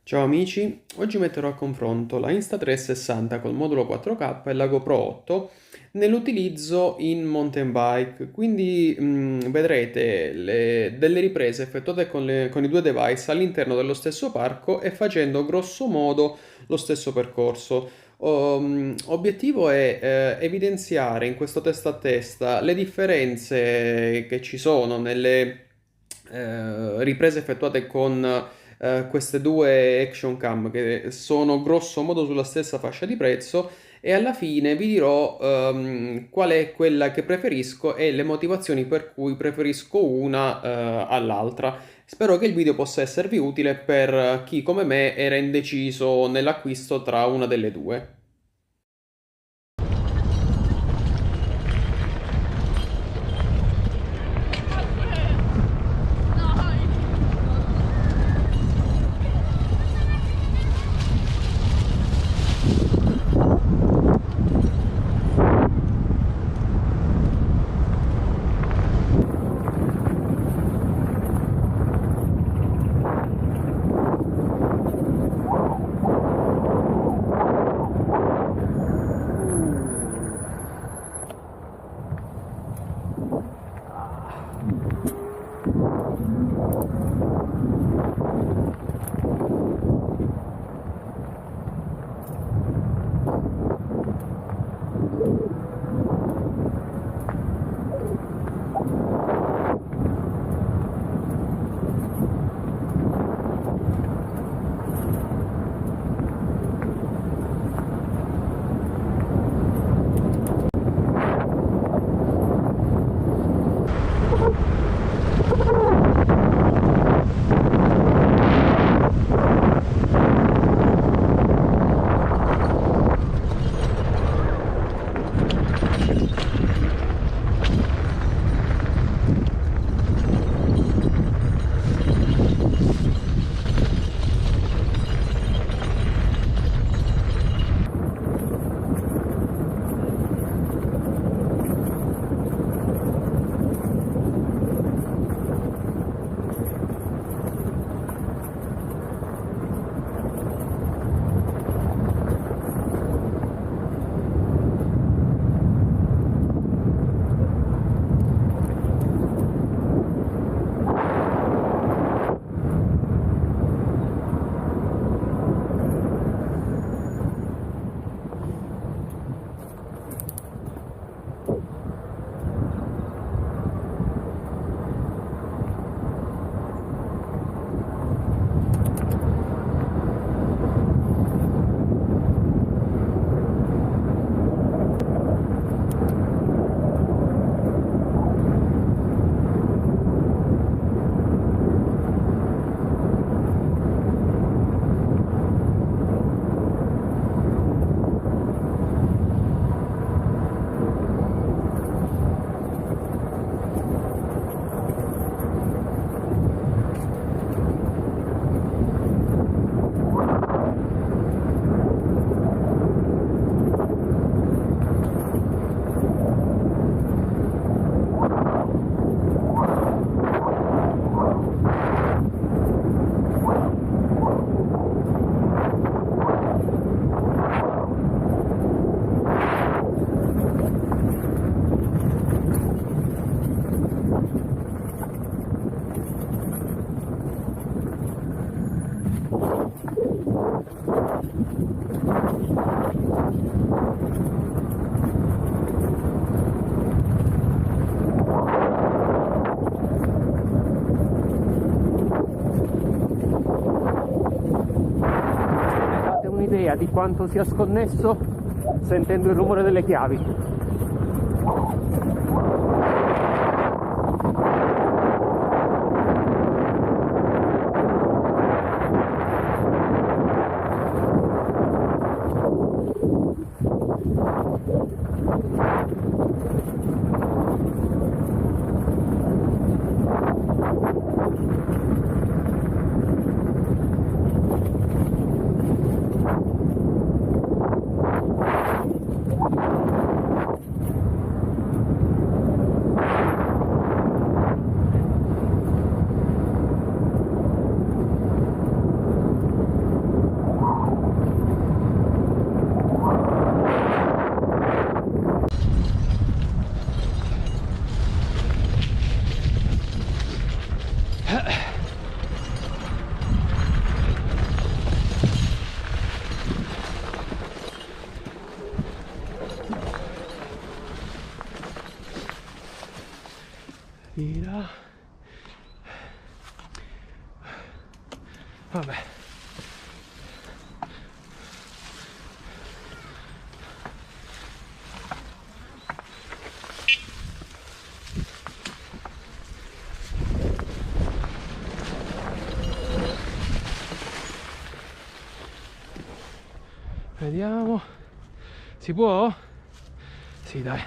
Ciao amici, oggi metterò a confronto la Insta360 col modulo 4K e la GoPro 8 nell'utilizzo in mountain bike, quindi vedrete delle riprese effettuate con i due device all'interno dello stesso parco e facendo grosso modo lo stesso percorso. Obiettivo è evidenziare in questo testa a testa le differenze che ci sono nelle riprese effettuate con queste due action cam che sono grosso modo sulla stessa fascia di prezzo e alla fine vi dirò qual è quella che preferisco e le motivazioni per cui preferisco una all'altra. Spero che il video possa esservi utile per chi come me era indeciso nell'acquisto tra una delle due. Date un'idea di quanto sia sconnesso sentendo il rumore delle chiavi. là. Vabbè. Vediamo. Si può? Sì, dai.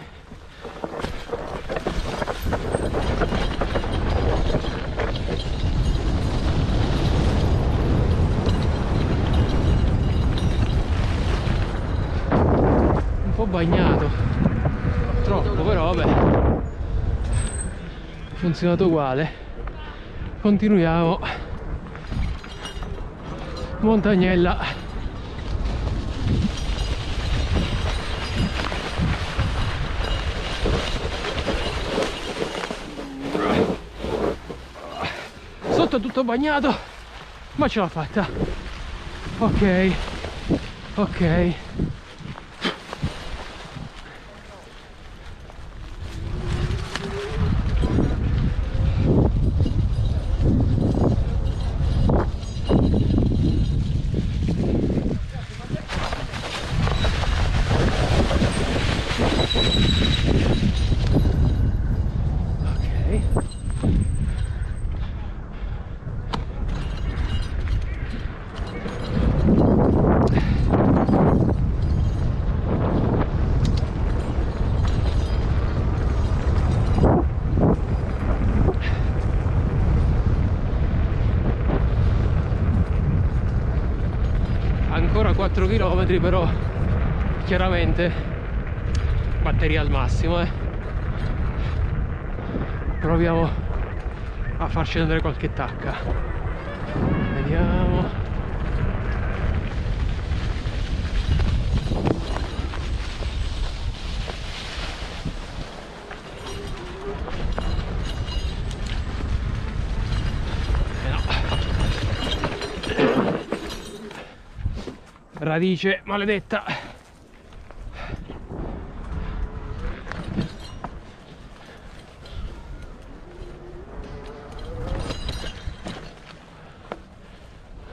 Un po' bagnato. Troppo, però vabbè. Ha funzionato uguale. Continuiamo. Montagnella. Sotto tutto bagnato, ma ce l'ho fatta. Ok, ok. Ancora 4 km, però chiaramente batteria al massimo, proviamo a farci andare qualche tacca. Vediamo. Radice maledetta.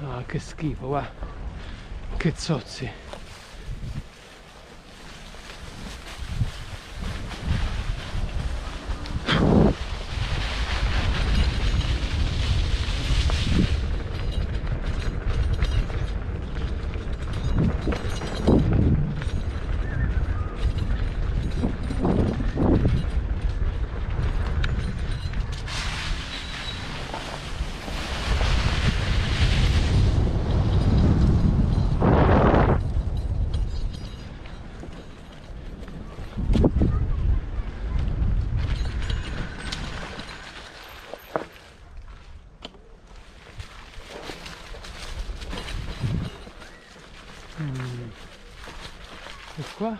Ah, che schifo, guarda. Che zozzi. E qua?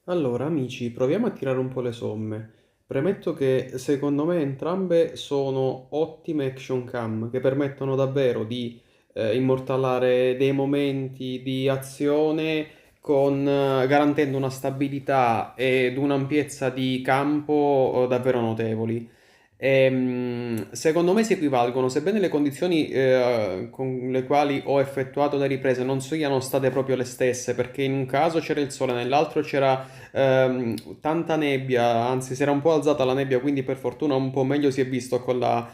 Allora, amici, proviamo a tirare un po' le somme. Premetto che secondo me entrambe sono ottime action cam che permettono davvero di immortalare dei momenti di azione garantendo una stabilità ed un'ampiezza di campo davvero notevoli. Secondo me si equivalgono, sebbene le condizioni con le quali ho effettuato le riprese non siano state proprio le stesse, perché in un caso c'era il sole, nell'altro c'era tanta nebbia, anzi si era un po' alzata la nebbia, quindi per fortuna un po' meglio si è visto con la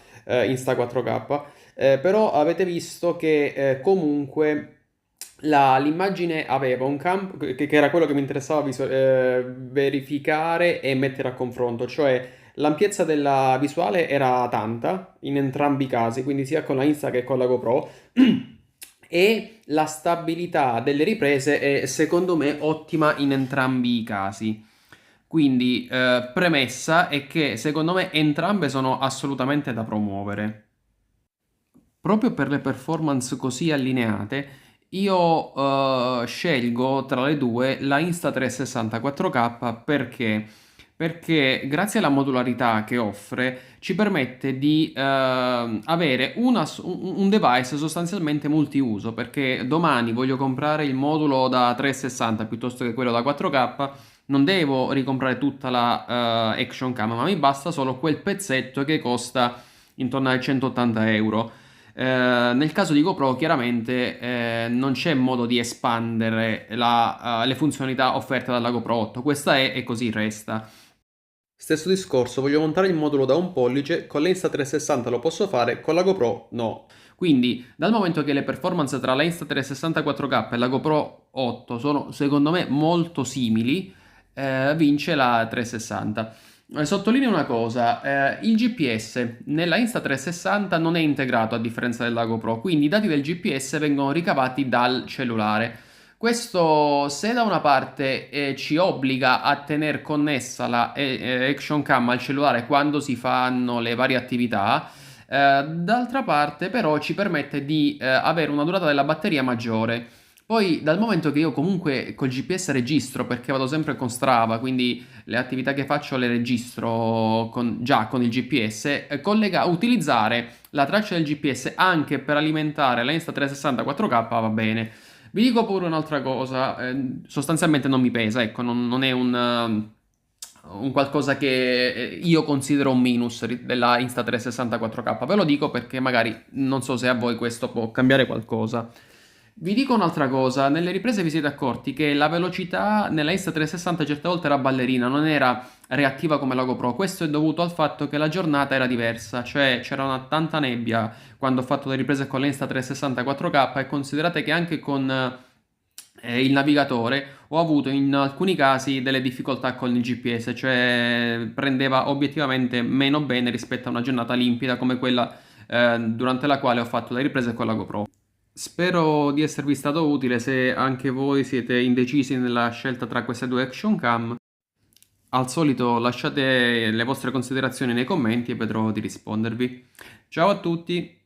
Insta 4K. Però avete visto che comunque l'immagine aveva un campo che era quello che mi interessava verificare e mettere a confronto, cioè l'ampiezza della visuale era tanta in entrambi i casi, quindi sia con la Insta che con la GoPro. E la stabilità delle riprese è secondo me ottima in entrambi i casi. Quindi, premessa è che secondo me entrambe sono assolutamente da promuovere. Proprio per le performance così allineate, io scelgo tra le due la Insta360 4K perché grazie alla modularità che offre ci permette di avere un device sostanzialmente multiuso, perché domani voglio comprare il modulo da 360 piuttosto che quello da 4K, non devo ricomprare tutta la Action Cam, ma mi basta solo quel pezzetto che costa intorno ai 180 euro. Nel caso di GoPro, chiaramente non c'è modo di espandere le funzionalità offerte dalla GoPro 8. Questa è e così resta. Stesso discorso, voglio montare il modulo da 1 pollice, con l'Insta360 lo posso fare, con la GoPro no. Quindi, dal momento che le performance tra la Insta360 4K e la GoPro 8 sono secondo me molto simili, vince la 360. Sottolineo una cosa, il GPS nella Insta360 non è integrato a differenza della GoPro, quindi i dati del GPS vengono ricavati dal cellulare. Questo, se da una parte ci obbliga a tenere connessa la Action Cam al cellulare quando si fanno le varie attività, d'altra parte però ci permette di avere una durata della batteria maggiore. Poi, dal momento che io comunque col GPS registro, perché vado sempre con Strava, quindi le attività che faccio le registro già con il GPS, utilizzare la traccia del GPS anche per alimentare la Insta360 4K va bene. Vi dico pure un'altra cosa, sostanzialmente non mi pesa, ecco, non è un qualcosa che io considero un minus della Insta360 4K. Ve lo dico perché magari non so se a voi questo può cambiare qualcosa. Vi dico un'altra cosa, nelle riprese vi siete accorti che la velocità nella Insta360 certe volte era ballerina, non era reattiva come la GoPro. Questo è dovuto al fatto che la giornata era diversa, cioè c'era tanta nebbia quando ho fatto le riprese con l'Insta360 4K e considerate che anche con il navigatore ho avuto in alcuni casi delle difficoltà con il GPS, cioè prendeva obiettivamente meno bene rispetto a una giornata limpida come quella durante la quale ho fatto le riprese con la GoPro. Spero di esservi stato utile. Se anche voi siete indecisi nella scelta tra queste due action cam, al solito lasciate le vostre considerazioni nei commenti e vedrò di rispondervi. Ciao a tutti!